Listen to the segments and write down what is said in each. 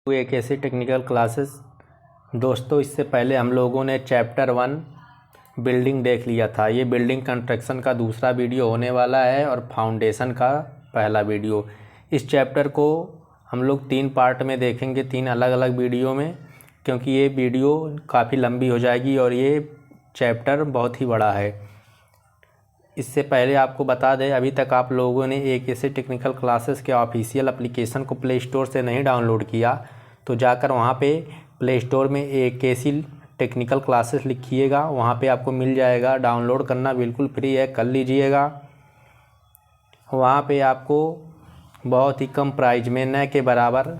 एक ऐसी technical classes. दोस्तों, इससे पहले हम लोगों ने चैप्टर 1 बिल्डिंग देख लिया था। ये बिल्डिंग कंस्ट्रक्शन का दूसरा वीडियो होने वाला है और फाउंडेशन का पहला वीडियो। इस चैप्टर को हम लोग 3 पार्ट में देखेंगे, 3 अलग अलग वीडियो में, क्योंकि ये वीडियो काफ़ी लंबी हो जाएगी और ये चैप्टर बहुत ही बड़ा है। इससे पहले आपको बता दें, अभी तक आप लोगों ने एक ऐसे टेक्निकल क्लासेस के ऑफिशियल एप्लीकेशन को प्ले स्टोर से नहीं डाउनलोड किया तो जाकर वहाँ पे प्ले स्टोर में एक ऐसी टेक्निकल क्लासेस लिखिएगा, वहाँ पे आपको मिल जाएगा। डाउनलोड करना बिल्कुल फ्री है, कर लीजिएगा। वहाँ पे आपको बहुत ही कम प्राइस में, न के बराबर,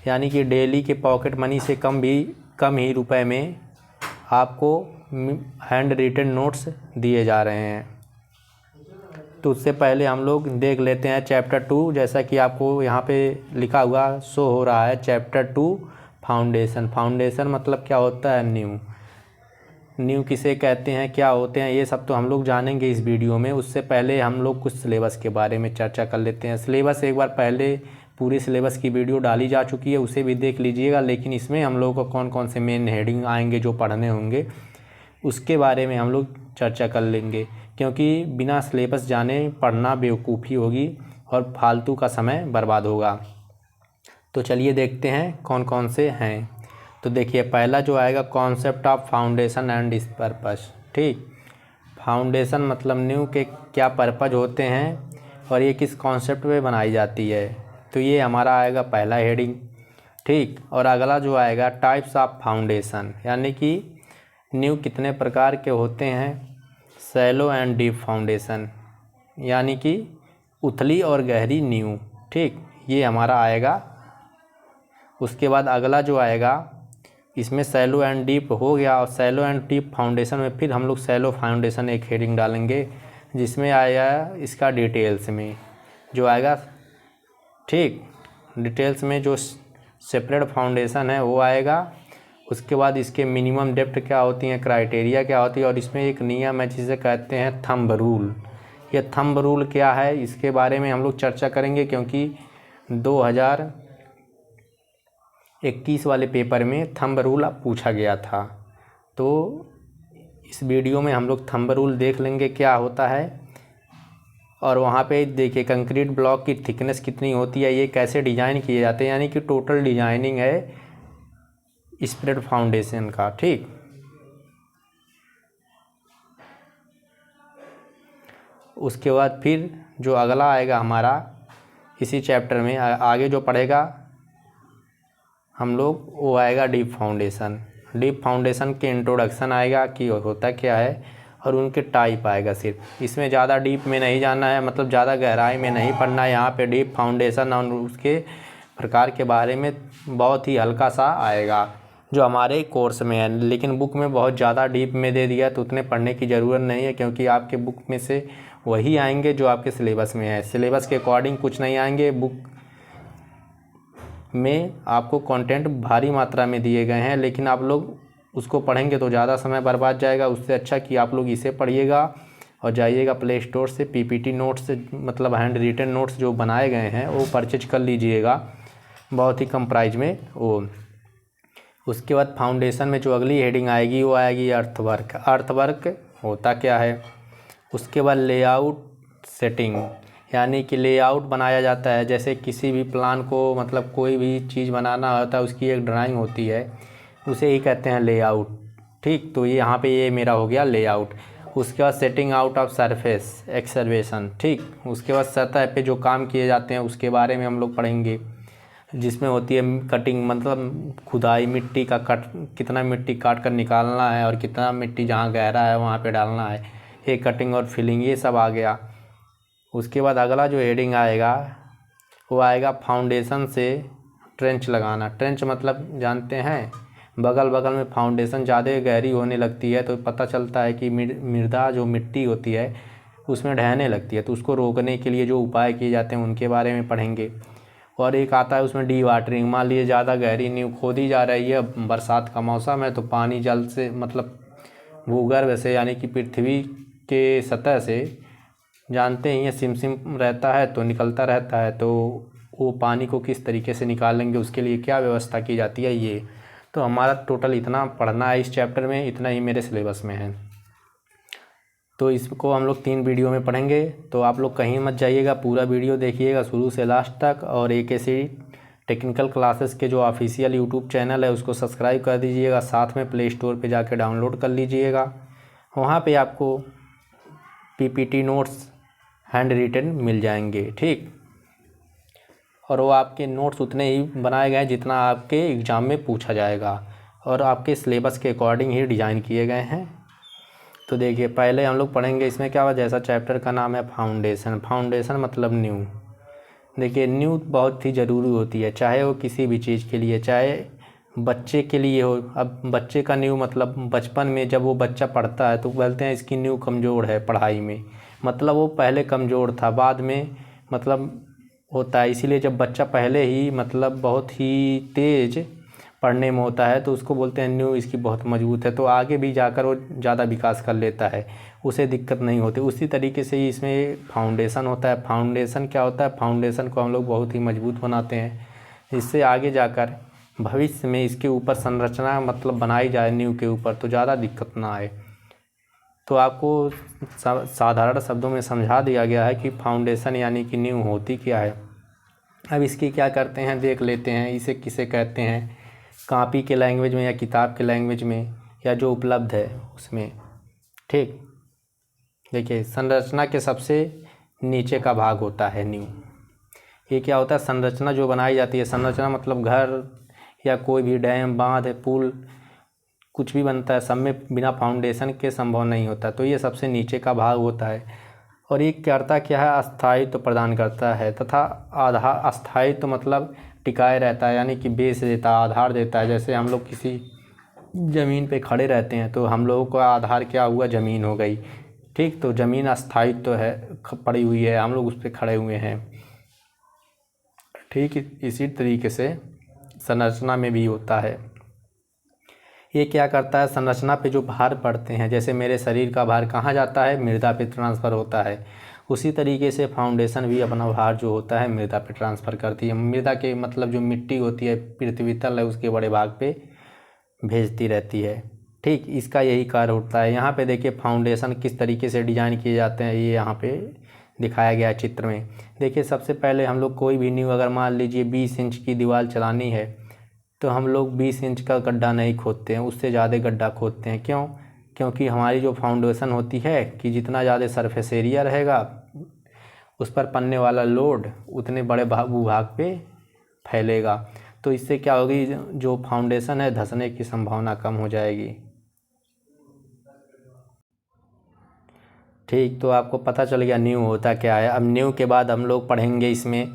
यानी कि डेली के पॉकेट मनी से कम ही रुपए में आपको हैंड रिटन नोट्स दिए जा रहे हैं। तो उससे पहले हम लोग देख लेते हैं चैप्टर 2। जैसा कि आपको यहाँ पे लिखा हुआ शो हो रहा है, चैप्टर 2 फाउंडेशन। फाउंडेशन मतलब क्या होता है, न्यू किसे कहते हैं, क्या होते हैं, ये सब तो हम लोग जानेंगे इस वीडियो में। उससे पहले हम लोग कुछ सिलेबस के बारे में चर्चा कर लेते हैं। सिलेबस एक बार पहले पूरी सिलेबस की वीडियो डाली जा चुकी है, उसे भी देख लीजिएगा। लेकिन इसमें हम लोगों को कौन कौन से मेन हेडिंग आएंगे जो पढ़ने होंगे, उसके बारे में हम लोग चर्चा कर लेंगे, क्योंकि बिना सिलेबस जाने पढ़ना बेवकूफ़ी होगी और फालतू का समय बर्बाद होगा। तो चलिए देखते हैं कौन कौन से हैं। तो देखिए, पहला जो आएगा, concept of foundation and it's purpose. ठीक, फाउंडेशन मतलब न्यू के क्या पर्पज होते हैं और ये किस कॉन्सेप्ट पे बनाई जाती है। तो ये हमारा आएगा पहला हेडिंग। ठीक, और अगला जो आएगा, टाइप्स ऑफ फाउंडेशन, यानी कि न्यू कितने प्रकार के होते हैं। सैलो एंड डीप फाउंडेशन, यानी कि उथली और गहरी नींव। ठीक, ये हमारा आएगा। उसके बाद अगला जो आएगा, इसमें सैलो एंड डीप हो गया, और सैलो एंड डीप फाउंडेशन में फिर हम लोग सैलो फाउंडेशन एक हेडिंग डालेंगे, जिसमें आएगा इसका डिटेल्स में जो आएगा। ठीक, डिटेल्स में जो सेपरेट फाउंडेशन है वो आएगा। उसके बाद इसके मिनिमम डेप्थ क्या होती है, क्राइटेरिया क्या होती है, और इसमें एक नियम है जिसे कहते हैं थंब रूल। ये थंब रूल क्या है, इसके बारे में हम लोग चर्चा करेंगे, क्योंकि 2021 वाले पेपर में थंब रूल पूछा गया था। तो इस वीडियो में हम लोग थंब रूल देख लेंगे क्या होता है। और वहाँ पे देखिए, कंक्रीट ब्लॉक की थिकनेस कितनी होती है, ये कैसे डिज़ाइन किए जाते हैं, यानी कि टोटल डिजाइनिंग है स्प्रेड फाउंडेशन का। ठीक, उसके बाद फिर जो अगला आएगा हमारा इसी चैप्टर में आगे जो पढ़ेगा हम लोग, वो आएगा डीप फाउंडेशन। डीप फाउंडेशन के इंट्रोडक्शन आएगा कि होता क्या है, और उनके टाइप आएगा। सिर्फ इसमें ज़्यादा डीप में नहीं जाना है, मतलब ज़्यादा गहराई में नहीं पढ़ना है। यहाँ पे डीप फाउंडेशन और उसके प्रकार के बारे में बहुत ही हल्का सा आएगा जो हमारे कोर्स में है, लेकिन बुक में बहुत ज़्यादा डीप में दे दिया, तो उतने पढ़ने की ज़रूरत नहीं है, क्योंकि आपके बुक में से वही आएंगे जो आपके सिलेबस में है। सिलेबस के अकॉर्डिंग कुछ नहीं आएंगे। बुक में आपको कंटेंट भारी मात्रा में दिए गए हैं, लेकिन आप लोग उसको पढ़ेंगे तो ज़्यादा समय बर्बाद जाएगा। उससे अच्छा कि आप लोग इसे पढ़िएगा और जाइएगा प्ले स्टोर से पीपीटी नोट्स, मतलब हैंड रिटन नोट्स जो बनाए गए हैं वो परचेज कर लीजिएगा बहुत ही कम प्राइस में वो। उसके बाद फाउंडेशन में जो अगली हेडिंग आएगी वो आएगी अर्थवर्क। अर्थवर्क होता क्या है। उसके बाद लेआउट सेटिंग, यानी कि लेआउट बनाया जाता है। जैसे किसी भी प्लान को, मतलब कोई भी चीज़ बनाना होता है, उसकी एक ड्राइंग होती है, उसे ही कहते हैं लेआउट। ठीक, तो ये यहाँ पे ये मेरा हो गया लेआउट। उसके बाद सेटिंग आउट ऑफ सरफेस एक्सर्वेशन। ठीक, उसके बाद सतह पे जो काम किए जाते हैं उसके बारे में हम लोग पढ़ेंगे, जिसमें होती है कटिंग, मतलब खुदाई, मिट्टी का कितना मिट्टी काट कर निकालना है और कितना मिट्टी जहाँ गहरा है वहाँ पे डालना है, ये कटिंग और फिलिंग, ये सब आ गया। उसके बाद अगला जो हेडिंग आएगा वो आएगा फाउंडेशन से ट्रेंच लगाना। ट्रेंच मतलब जानते हैं, बगल बगल में फाउंडेशन ज़्यादा गहरी होने लगती है तो पता चलता है कि मृदा जो मिट्टी होती है उसमें ढहने लगती है, तो उसको रोकने के लिए जो उपाय किए जाते हैं उनके बारे में पढ़ेंगे। और एक आता है उसमें डी वाटरिंग। मान लीजिए ज़्यादा गहरी नींव खोदी जा रही है, बरसात का मौसम है, तो पानी जल से, मतलब भूगर्भ से, यानी कि पृथ्वी के सतह से, जानते ही हैं सिमसिम रहता है तो निकलता रहता है, तो वो पानी को किस तरीके से निकालेंगे, उसके लिए क्या व्यवस्था की जाती है। ये तो हमारा टोटल इतना पढ़ना है इस चैप्टर में, इतना ही मेरे सिलेबस में है। तो इसको हम लोग 3 वीडियो में पढ़ेंगे। तो आप लोग कहीं मत जाइएगा, पूरा वीडियो देखिएगा शुरू से लास्ट तक। और AKC टेक्निकल क्लासेस के जो ऑफिशियल यूट्यूब चैनल है उसको सब्सक्राइब कर दीजिएगा, साथ में प्ले स्टोर पे जाके डाउनलोड कर लीजिएगा। वहाँ पे आपको PPT नोट्स हैंड रिटन मिल जाएंगे, ठीक। और वो आपके नोट्स उतने ही बनाए गए हैं जितना आपके एग्ज़ाम में पूछा जाएगा, और आपके सिलेबस के अकॉर्डिंग ही डिज़ाइन किए गए हैं। तो देखिए, पहले हम लोग पढ़ेंगे इसमें क्या हुआ। जैसा चैप्टर का नाम है फाउंडेशन। फाउंडेशन मतलब न्यू। देखिए, न्यू बहुत ही ज़रूरी होती है, चाहे वो किसी भी चीज़ के लिए, चाहे बच्चे के लिए हो। अब बच्चे का न्यू मतलब बचपन में जब वो बच्चा पढ़ता है तो बोलते हैं इसकी न्यू कमज़ोर है पढ़ाई में, मतलब वो पहले कमज़ोर था, बाद में मतलब होता है। इसीलिए जब बच्चा पहले ही मतलब बहुत ही तेज़ पढ़ने में होता है तो उसको बोलते हैं न्यू इसकी बहुत मजबूत है, तो आगे भी जाकर वो ज़्यादा विकास कर लेता है, उसे दिक्कत नहीं होती। उसी तरीके से ही इसमें फाउंडेशन होता है। फाउंडेशन क्या होता है, फाउंडेशन को हम लोग बहुत ही मजबूत बनाते हैं, इससे आगे जाकर भविष्य में इसके ऊपर संरचना मतलब बनाई जाए न्यू के ऊपर, तो ज़्यादा दिक्कत ना आए। तो आपको साधारण शब्दों में समझा दिया गया है कि फाउंडेशन यानी कि न्यू होती क्या है। अब इसकी क्या करते हैं देख लेते हैं। इसे किसे कहते हैं, कॉपी के लैंग्वेज में या किताब के लैंग्वेज में या जो उपलब्ध है उसमें, ठीक। देखिए, संरचना के सबसे नीचे का भाग होता है न्यू। ये क्या होता है, संरचना जो बनाई जाती है। संरचना मतलब घर या कोई भी डैम, बांध, पुल, कुछ भी बनता है, सब में बिना फाउंडेशन के संभव नहीं होता। तो ये सबसे नीचे का भाग होता है। और ये करता क्या है, अस्थायित्व प्रदान करता है, तथा आधार। अस्थायित्व मतलब टिकाए रहता है, यानी कि बेस देता है, आधार देता है। जैसे हम लोग किसी ज़मीन पे खड़े रहते हैं तो हम लोगों का आधार क्या हुआ, ज़मीन हो गई, ठीक। तो ज़मीन अस्थायित्व है, पड़ी हुई है, हम लोग उस पर खड़े हुए हैं, ठीक। इसी तरीके से संरचना में भी होता है। ये क्या करता है, संरचना पे जो भार पड़ते हैं, जैसे मेरे शरीर का भार कहाँ जाता है, मृदा पे ट्रांसफ़र होता है। उसी तरीके से फाउंडेशन भी अपना भार जो होता है मृदा पे ट्रांसफ़र करती है। मृदा के मतलब जो मिट्टी होती है, पृथ्वी तल है, उसके बड़े भाग पे भेजती रहती है, ठीक। इसका यही कार्य होता है। यहाँ पे देखिए फाउंडेशन किस तरीके से डिजाइन किए जाते हैं, ये यहाँ पे दिखाया गया है चित्र में। देखिए, सबसे पहले हम लोग कोई भी न्यू अगर मान लीजिए 20 इंच की दीवार चलानी है तो हम लोग 20 इंच का गड्ढा नहीं खोदते हैं, उससे ज़्यादा गड्ढा खोदते हैं। क्यों? क्योंकि हमारी जो फाउंडेशन होती है कि जितना ज़्यादा सरफेस एरिया रहेगा उस पर पड़ने वाला लोड उतने बड़े भूभाग पे फैलेगा। तो इससे क्या होगी, जो फाउंडेशन है धंसने की संभावना कम हो जाएगी, ठीक। तो आपको पता चल गया न्यू होता क्या है। अब न्यू के बाद हम लोग पढ़ेंगे इसमें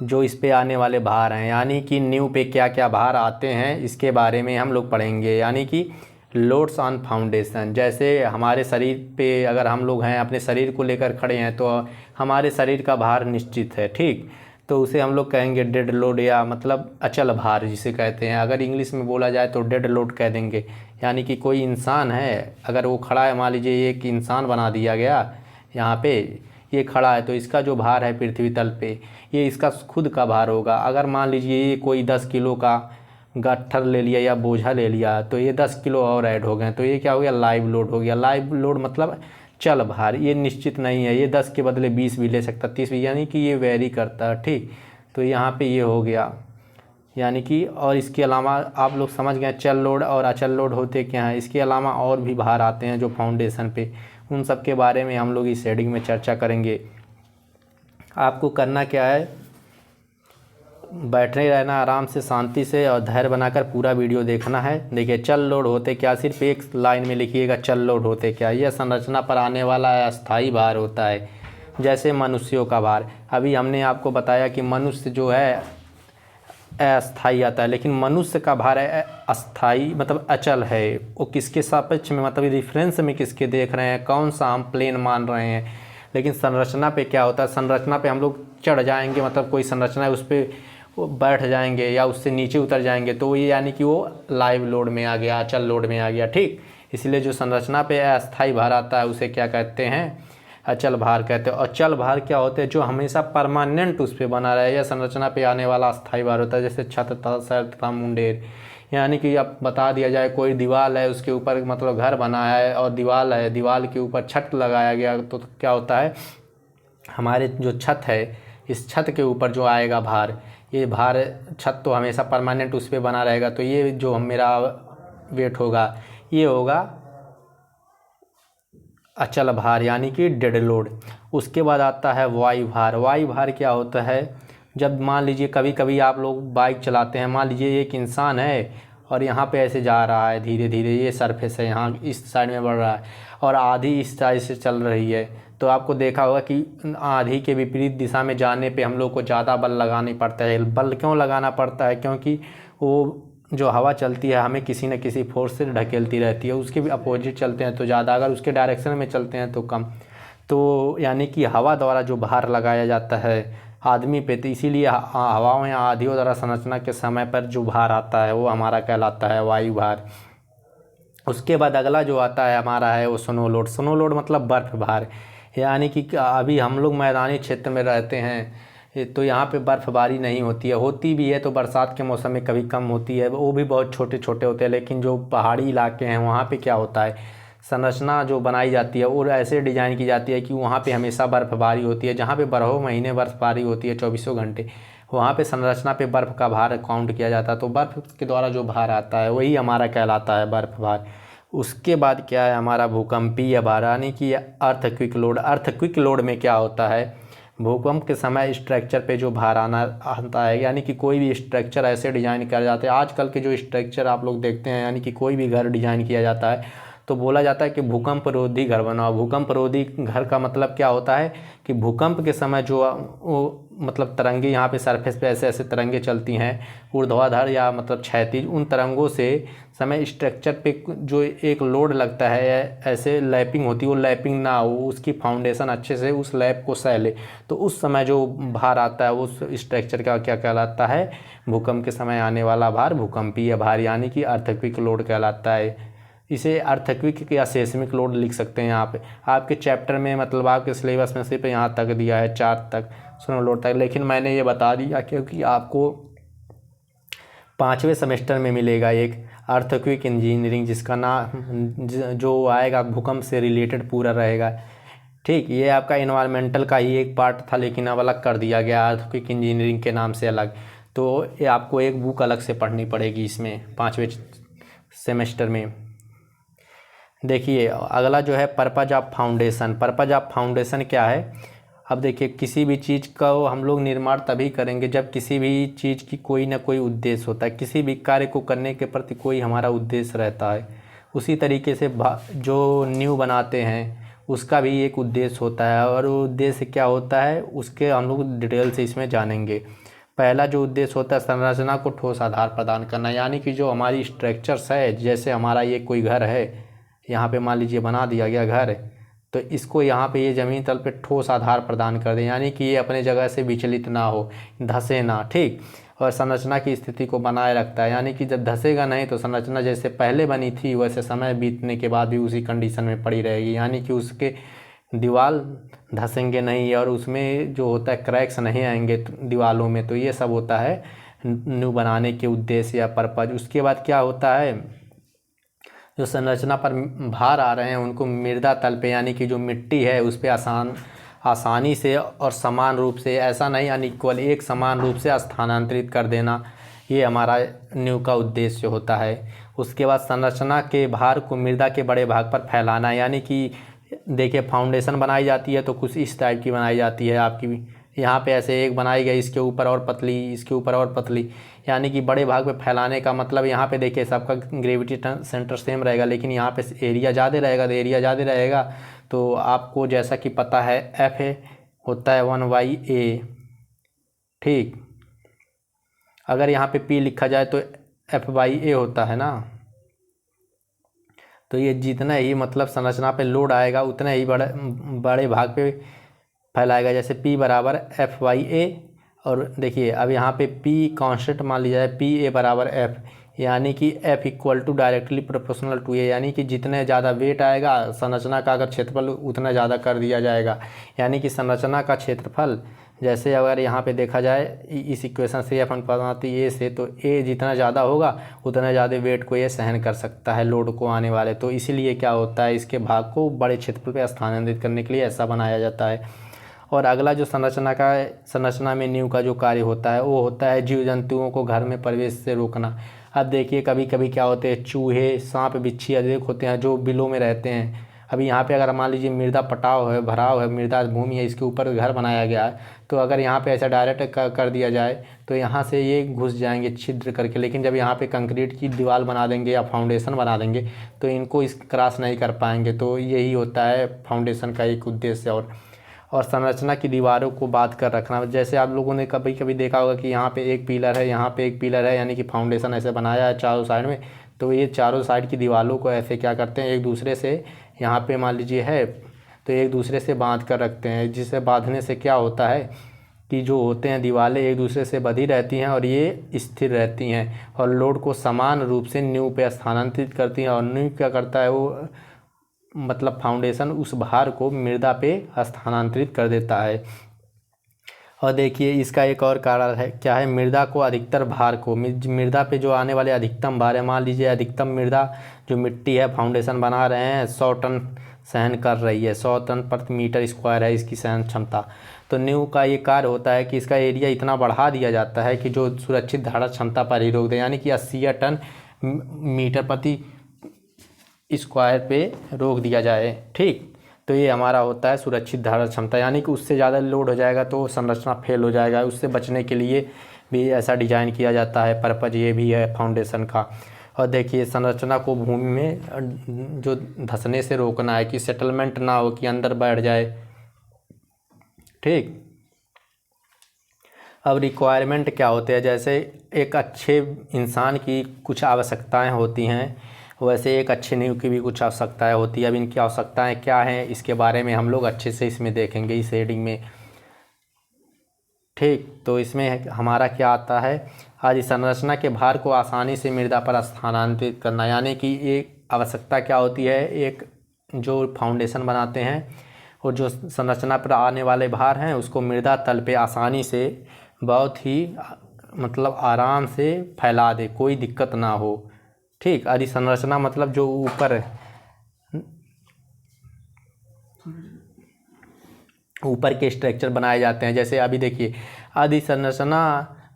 जो इस पे आने वाले भार हैं, यानी कि न्यू पे क्या क्या भार आते हैं इसके बारे में हम लोग पढ़ेंगे। यानी कि लोड्स ऑन फाउंडेशन। जैसे हमारे शरीर पे अगर हम लोग हैं, अपने शरीर को लेकर खड़े हैं, तो हमारे शरीर का भार निश्चित है, ठीक। तो उसे हम लोग कहेंगे डेड लोड, या मतलब अचल भार जिसे कहते हैं। अगर इंग्लिश में बोला जाए तो डेड लोड कह देंगे। यानी कि कोई इंसान है, अगर वो खड़ा है, मान लीजिए एक इंसान बना दिया गया यहाँ पे, ये खड़ा है, तो इसका जो भार है पृथ्वी तल पे, ये इसका खुद का भार होगा। अगर मान लीजिए ये कोई 10 किलो का गट्ठर ले लिया या बोझा ले लिया, तो ये 10 किलो और ऐड हो गए, तो ये क्या हो गया, लाइव लोड हो गया। लाइव लोड मतलब चल भार, ये निश्चित नहीं है, ये 10 के बदले 20 भी ले सकता, 30 भी, यानी कि ये वेरी करता है, ठीक। तो यहाँ पे ये हो गया, यानी कि। और इसके अलावा आप लोग समझ गए चल लोड और अचल लोड होते क्या हैं। इसके अलावा और भी भार आते हैं जो फाउंडेशन पे, उन सब के बारे में हम लोग इस हेडिंग में चर्चा करेंगे। आपको करना क्या है, बैठने रहना आराम से, शांति से, और धैर्य बनाकर पूरा वीडियो देखना है। देखिए, चल लोड होते क्या, सिर्फ एक लाइन में लिखिएगा, चल लोड होते क्या। यह संरचना पर आने वाला अस्थायी भार होता है, जैसे मनुष्यों का भार। अभी हमने आपको बताया कि मनुष्य जो है अस्थाई आता है, लेकिन मनुष्य का भार अस्थाई मतलब अचल है। वो किसके सापेक्ष में, मतलब रेफरेंस में किसके देख रहे हैं, कौन सा हम प्लेन मान रहे हैं। लेकिन संरचना पे क्या होता है, संरचना पे हम लोग चढ़ जाएंगे, मतलब कोई संरचना है उस पर बैठ जाएंगे या उससे नीचे उतर जाएंगे, तो ये यानी कि वो लाइव लोड में आ गया, अचल लोड में आ गया, ठीक। इसलिए जो संरचना पे अस्थाई भार आता है उसे क्या कहते हैं, अचल भार कहते हैं। और चल भार क्या होते हैं, जो हमेशा परमानेंट उस पर बना रहे या संरचना पे आने वाला अस्थायी भार होता है, जैसे छत तथा तथा मुंडेर। यानी कि अब बता दिया जाए कोई दीवार है, उसके ऊपर मतलब घर बना है और दीवार है, दीवार के ऊपर छत लगाया गया, तो क्या होता है, हमारे जो छत है, इस छत के ऊपर जो आएगा भार, ये भार, छत तो हमेशा परमानेंट उस पर बना रहेगा, तो ये जो मेरा वेट होगा ये होगा अचल भार यानी कि डेड लोड। उसके बाद आता है वायु भार। वायु भार क्या होता है, जब मान लीजिए कभी कभी आप लोग बाइक चलाते हैं, मान लीजिए एक इंसान है और यहाँ पे ऐसे जा रहा है धीरे धीरे, ये सरफेस है यहाँ इस साइड में बढ़ रहा है और आधी इस साइड से चल रही है, तो आपको देखा होगा कि आधी के विपरीत दिशा में जाने पे हम लोग को ज़्यादा बल लगानी पड़ता है। बल क्यों लगाना पड़ता है, क्योंकि वो जो हवा चलती है हमें किसी न किसी फोर्स से ढकेलती रहती है, उसके भी अपोजिट चलते हैं तो ज़्यादा, अगर उसके डायरेक्शन में चलते हैं तो कम। तो यानी कि हवा द्वारा जो भार लगाया जाता है आदमी पे, तो इसीलिए हवा में आधियों द्वारा संरचना के समय पर जो भार आता है वो हमारा कहलाता है वायु भार। उसके बाद अगला जो आता है हमारा है वो स्नो लोड। स्नो लोड मतलब बर्फ भार, यानी कि अभी हम लोग मैदानी क्षेत्र में रहते हैं तो यहाँ पे बर्फ़बारी नहीं होती है, होती भी है तो बरसात के मौसम में कभी कम होती है, वो भी बहुत छोटे छोटे होते हैं। लेकिन जो पहाड़ी इलाके हैं वहाँ पे क्या होता है, संरचना जो बनाई जाती है वो ऐसे डिज़ाइन की जाती है कि वहाँ पे हमेशा बर्फ़बारी होती है। जहाँ पे 12 महीने बर्फ़बारी होती है 24 घंटे, वहाँ पे संरचना पे बर्फ़ का भार काउंट किया जाता है, तो बर्फ़ के द्वारा जो भार आता है वही हमारा कहलाता है बर्फ़ भार। उसके बाद क्या है हमारा भूकंपीय भार, यानी कि अर्थक्विक लोड। अर्थक्विक लोड में क्या होता है, भूकंप के समय स्ट्रक्चर पे जो भार आता है, यानी कि कोई भी स्ट्रक्चर ऐसे डिज़ाइन किया जाते हैं, आजकल के जो स्ट्रक्चर आप लोग देखते हैं, यानी कि कोई भी घर डिज़ाइन किया जाता है तो बोला जाता है कि भूकंप रोधी घर बनाओ। भूकंप रोधी घर का मतलब क्या होता है कि भूकंप के समय जो वो मतलब तरंगे यहाँ पे सरफेस पे ऐसे ऐसे तरंगे चलती हैं ऊर्ध्वाधर या मतलब क्षैतिज, उन तरंगों से समय स्ट्रक्चर पे जो एक लोड लगता है ऐसे लैपिंग होती है, वो लैपिंग ना हो, उसकी फाउंडेशन अच्छे से उस लैप को सह ले, तो उस समय जो भार आता है उस स्ट्रक्चर का क्या कहलाता है, भूकंप के समय आने वाला भार भूकंपीय भार यानी कि अर्थक्विक लोड कहलाता है। इसे अर्थक्विक या सेस्मिक लोड लिख सकते हैं आप। आपके चैप्टर में मतलब आपके सिलेबस में सिर्फ यहाँ तक दिया है 4 तक स्नो लोड तक, लेकिन मैंने ये बता दिया क्योंकि आपको 5वें सेमेस्टर में मिलेगा एक अर्थक्विक इंजीनियरिंग, जिसका नाम जो आएगा भूकंप से रिलेटेड पूरा रहेगा। ठीक, ये आपका इन्वायरमेंटल का ही एक पार्ट था लेकिन अब अलग कर दिया गया अर्थक्विक इंजीनियरिंग के नाम से अलग, तो ये आपको एक बुक अलग से पढ़नी पड़ेगी इसमें 5वें सेमेस्टर में। देखिए अगला जो है purpose of foundation. Purpose of foundation क्या है, अब देखिए किसी भी चीज़ का हम लोग निर्माण तभी करेंगे जब किसी भी चीज़ की कोई ना कोई उद्देश्य होता है, किसी भी कार्य को करने के प्रति कोई हमारा उद्देश्य रहता है। उसी तरीके से जो नींव बनाते हैं उसका भी एक उद्देश्य होता है, और वो उद्देश्य क्या होता है उसके हम लोग डिटेल से इसमें जानेंगे। पहला जो उद्देश्य होता है संरचना को ठोस आधार प्रदान करना, यानी कि जो हमारी स्ट्रक्चर्स है, जैसे हमारा ये कोई घर है, यहाँ पे मान लीजिए बना दिया गया घर, तो इसको यहाँ पे ये ज़मीन तल पे ठोस आधार प्रदान कर दें, यानी कि ये अपने जगह से विचलित ना हो, धंसे ना। ठीक, और संरचना की स्थिति को बनाए रखता है, यानी कि जब धंसेगा नहीं तो संरचना जैसे पहले बनी थी वैसे समय बीतने के बाद भी उसी कंडीशन में पड़ी रहेगी, यानी कि उसके दीवार धंसेंगे नहीं और उसमें जो होता है क्रैक्स नहीं आएंगे दीवारों में। तो ये सब होता है नींव बनाने के उद्देश्य या पर्पज। उसके बाद क्या होता है, जो संरचना पर भार आ रहे हैं उनको मृदा तल पे यानी कि जो मिट्टी है उस पर आसानी से और समान रूप से, ऐसा नहीं अनइक्वल, एक समान रूप से स्थानांतरित कर देना, ये हमारा नींव का उद्देश्य होता है। उसके बाद संरचना के भार को मृदा के बड़े भाग पर फैलाना, यानी कि देखिए फाउंडेशन बनाई जाती है तो कुछ इस टाइप की बनाई जाती है आपकी, यहाँ पे ऐसे एक बनाई गई, इसके ऊपर और पतली, इसके ऊपर और पतली, यानी कि बड़े भाग पे फैलाने का मतलब यहाँ पे देखिए सबका ग्रेविटी सेंटर सेम रहेगा लेकिन यहाँ पे एरिया ज़्यादा रहेगा, तो एरिया ज़्यादा रहेगा तो आपको जैसा कि पता है एफ होता है 1/a। ठीक, अगर यहाँ पे p लिखा जाए तो f/a होता है ना, तो ये जितना ही मतलब संरचना पे लोड आएगा उतना ही बड़े भाग पे फैलाएगा, जैसे P बराबर F/a। और देखिए अब यहाँ पे P कांस्टेंट मान लिया जाए, PA बराबर F, यानी कि F equal to directly proportional to A, यानी कि जितने ज़्यादा वेट आएगा संरचना का अगर क्षेत्रफल उतना ज़्यादा कर दिया जाएगा। यानी कि संरचना का क्षेत्रफल, जैसे अगर यहाँ पे देखा जाए इस इक्वेशन से F अनुपात ए से, तो ए जितना ज़्यादा होगा उतना ज़्यादा वेट को ये सहन कर सकता है, लोड को आने वाले। तो इसीलिए क्या होता है, इसके भाग को बड़े क्षेत्रफल पर स्थानांतरित करने के लिए ऐसा बनाया जाता है। और अगला जो संरचना में नींव का जो कार्य होता है वो होता है जीव जंतुओं को घर में प्रवेश से रोकना। अब देखिए कभी कभी क्या होते हैं, चूहे, सांप, बिच्छी अधिक होते हैं जो बिलों में रहते हैं। अभी यहाँ पे अगर मान लीजिए मृदा पटाव है, भराव है, मृदा भूमि है, इसके ऊपर घर बनाया गया है, तो अगर यहाँ पे ऐसा डायरेक्ट कर दिया जाए तो यहाँ से ये घुस जाएंगे छिद्र करके। लेकिन जब यहाँ पे कंक्रीट की दीवार बना देंगे या फाउंडेशन बना देंगे तो इनको इस क्रॉस नहीं कर पाएंगे। तो यही होता है फाउंडेशन का एक उद्देश्य। और संरचना की दीवारों को बात कर रखना, जैसे आप लोगों ने कभी कभी देखा होगा कि यहाँ पे एक पिलर है, यहाँ पे एक पिलर है, यानी कि फाउंडेशन ऐसे बनाया है चारों साइड में। तो ये चारों साइड की दीवारों को ऐसे क्या करते हैं, एक दूसरे से यहाँ पे मान लीजिए है तो एक दूसरे से बांध कर रखते हैं। जिससे बांधने से क्या होता है कि जो होते हैं दीवारें एक दूसरे से बंधी रहती हैं और ये स्थिर रहती हैं और लोड को समान रूप से नींव पे स्थानांतरित करती हैं। और नींव क्या करता है, वो मतलब फाउंडेशन उस भार को मृदा पे स्थानांतरित कर देता है। और देखिए इसका एक और कारण है, क्या है, मृदा को अधिकतर भार को, मृदा पे जो आने वाले अधिकतम भार है, मान लीजिए अधिकतम मृदा जो मिट्टी है फाउंडेशन बना रहे हैं 100 टन सहन कर रही है, 100 टन प्रति मीटर स्क्वायर है इसकी सहन क्षमता। तो नींव का ये कार्य होता है कि इसका एरिया इतना बढ़ा दिया जाता है कि जो सुरक्षित धारण क्षमता पर ही रोक दे, यानी कि 80 टन मीटर प्रति स्क्वायर पे रोक दिया जाए। ठीक, तो ये हमारा होता है सुरक्षित धारण क्षमता, यानी कि उससे ज़्यादा लोड हो जाएगा तो संरचना फेल हो जाएगा। उससे बचने के लिए भी ऐसा डिजाइन किया जाता है, पर्पज ये भी है फाउंडेशन का। और देखिए संरचना को भूमि में जो धंसने से रोकना है कि सेटलमेंट ना हो, कि अंदर बैठ जाए। ठीक, अब रिक्वायरमेंट क्या होते हैं, जैसे एक अच्छे इंसान की कुछ आवश्यकताएं होती हैं, वैसे एक अच्छे नींव की भी कुछ आवश्यकताएं होती है। अब इनकी आवश्यकताएं क्या हैं इसके बारे में हम लोग अच्छे से इसमें देखेंगे इस हेडिंग में। ठीक, तो इसमें हमारा क्या आता है, आज संरचना के भार को आसानी से मृदा पर स्थानांतरित करना, यानी कि एक आवश्यकता क्या होती है, एक जो फाउंडेशन बनाते हैं और जो संरचना पर आने वाले भार हैं उसको मृदा तल पे आसानी से बहुत ही मतलब आराम से फैला दे, कोई दिक्कत ना हो। ठीक, अधिसंरचना मतलब जो ऊपर के स्ट्रक्चर बनाए जाते हैं। जैसे अभी देखिए अधिसंरचना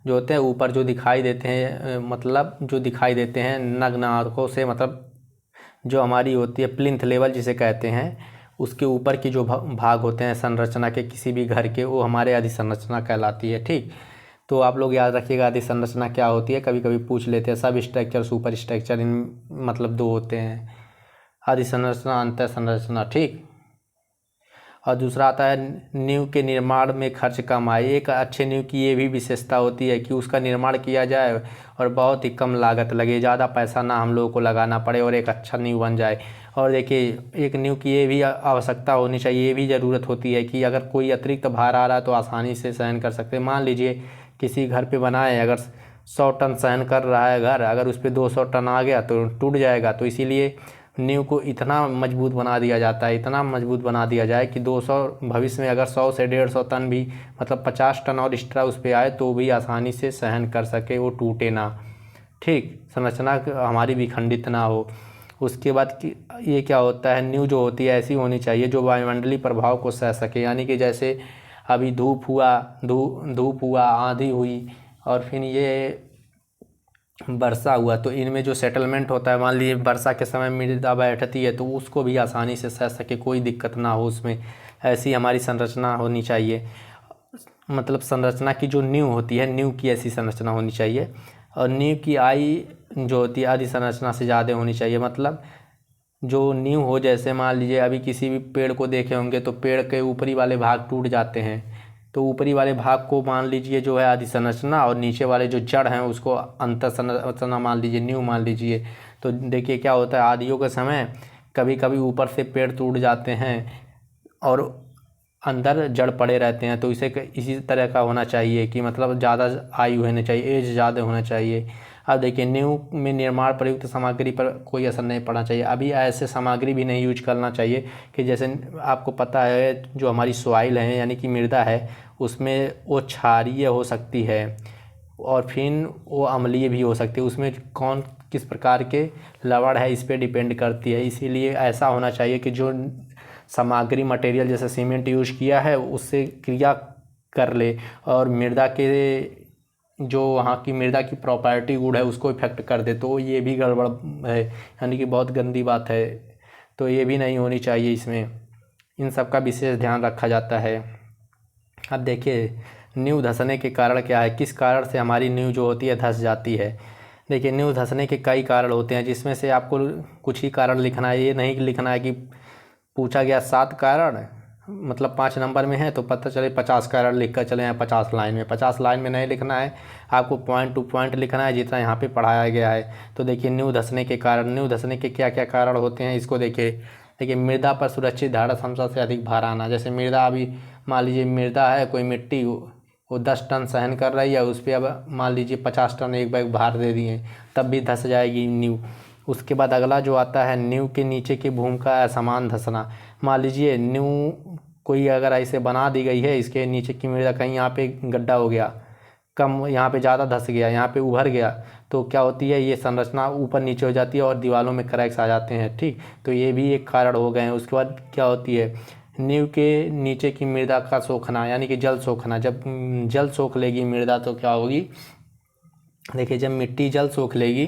जो होते हैं ऊपर जो दिखाई देते हैं, मतलब जो दिखाई देते हैं नग्न आंखों से, मतलब जो हमारी होती है प्लिंथ लेवल जिसे कहते हैं, उसके ऊपर की जो भाग होते हैं संरचना के किसी भी घर के, वो हमारे अधिसंरचना कहलाती है। ठीक, तो आप लोग याद रखिएगा अधिसंरचना क्या होती है, कभी कभी पूछ लेते हैं। सब स्ट्रक्चर सुपर स्ट्रक्चर इन मतलब दो होते हैं, अधिसंरचना अंतः संरचना। ठीक, और दूसरा आता है नींव के निर्माण में खर्च कम आए। एक अच्छे नींव की ये भी विशेषता होती है कि उसका निर्माण किया जाए और बहुत ही कम लागत लगे, ज़्यादा पैसा ना हम लोगों को लगाना पड़े और एक अच्छा नींव बन जाए। और देखिए एक नींव की ये भी आवश्यकता होनी चाहिए, ये भी ज़रूरत होती है कि अगर कोई अतिरिक्त भार आ रहा है तो आसानी से सहन कर सकते हैं। मान लीजिए किसी घर पे बनाए, अगर 100 टन सहन कर रहा है घर, अगर उस पर 200 टन आ गया तो टूट जाएगा। तो इसीलिए नींव को इतना मजबूत बना दिया जाता है, इतना मजबूत बना दिया जाए कि 200 भविष्य में अगर 100 से 150 टन भी मतलब 50 टन और एक्स्ट्रा उस पर आए तो भी आसानी से सहन कर सके, वो टूटे ना। ठीक, संरचना हमारी विखंडित ना हो। उसके बाद ये क्या होता है, नींव जो होती है ऐसी होनी चाहिए जो वायुमंडलीय प्रभाव को सह सके, यानी कि जैसे अभी धूप हुआ, आंधी हुई और फिर ये वर्षा हुआ, तो इनमें जो सेटलमेंट होता है, मान लीजिए वर्षा के समय मृदा बैठती है तो उसको भी आसानी से सह सके, कोई दिक्कत ना हो उसमें। ऐसी हमारी संरचना होनी चाहिए। मतलब संरचना की जो नींव होती है, नींव की ऐसी संरचना होनी चाहिए। और नींव की आयु जो होती है आदि संरचना से ज़्यादा होनी चाहिए। मतलब जो नींव हो, जैसे मान लीजिए अभी किसी भी पेड़ को देखे होंगे तो पेड़ के ऊपरी वाले भाग टूट जाते हैं, तो ऊपरी वाले भाग को मान लीजिए जो है आदि संरचना, और नीचे वाले जो जड़ हैं उसको अंतर संरचना मान लीजिए, नींव मान लीजिए। तो देखिए क्या होता है, आदियों के समय कभी कभी ऊपर से पेड़ टूट जाते हैं और अंदर जड़ पड़े रहते हैं। तो इसे इसी तरह का होना चाहिए कि मतलब ज़्यादा आयु होनी चाहिए, एज ज़्यादा होना चाहिए। अब देखिए नींव में निर्माण प्रयुक्त सामग्री पर कोई असर नहीं पड़ना चाहिए। अभी ऐसे सामग्री भी नहीं यूज करना चाहिए कि जैसे आपको पता है जो हमारी सॉइल है यानी कि मृदा है उसमें वो क्षारीय हो सकती है और फिर वो अम्लीय भी हो सकती है, उसमें कौन किस प्रकार के लवण है इस पे डिपेंड करती है। इसीलिए ऐसा होना चाहिए कि जो सामग्री मटेरियल जैसे सीमेंट यूज किया है उससे क्रिया कर ले और मृदा के जो वहाँ की मृदा की प्रॉपर्टी गुण है उसको इफेक्ट कर दे, तो ये भी गड़बड़ है यानी कि बहुत गंदी बात है। तो ये भी नहीं होनी चाहिए, इसमें इन सब का विशेष ध्यान रखा जाता है। अब देखिए नींव धंसने के कारण क्या है, किस कारण से हमारी नींव जो होती है धंस जाती है। देखिए नींव धंसने के कई कारण होते हैं जिसमें से आपको कुछ ही कारण लिखना है, ये नहीं लिखना है कि पूछा गया 7 कारण मतलब 5 नंबर में है तो पता चले 50 कारण लिख कर चले हैं 50 लाइन में। 50 लाइन में नहीं लिखना है, आपको पॉइंट टू पॉइंट लिखना है जितना यहाँ पे पढ़ाया गया है। तो देखिए नींव धंसने के कारण, नींव धंसने के क्या क्या कारण होते हैं इसको देखिए मृदा पर सुरक्षित धारण क्षमता से अधिक भार आना। जैसे मृदा अभी मान लीजिए मृदा है कोई मिट्टी वो 10 टन सहन कर रही है, उस पर अब मान लीजिए 50 टन एक बैग भार दे दिए तब भी धंस जाएगी नींव। उसके बाद अगला जो आता है नींव के नीचे की भूमि का असमान धंसना। मान लीजिए नींव कोई अगर ऐसे बना दी गई है, इसके नीचे की मृदा कहीं यहाँ पे गड्ढा हो गया, कम यहाँ पे ज़्यादा धंस गया, यहाँ पे उभर गया, तो क्या होती है ये संरचना ऊपर नीचे हो जाती है और दीवारों में क्रैक्स आ जाते हैं। ठीक, तो ये भी एक कारण हो गए हैं। उसके बाद क्या होती है नींव के नीचे की मृदा का सोखना यानी कि जल सोखना। जब जल सोख लेगी मृदा तो क्या होगी, देखिए जब मिट्टी जल सोख लेगी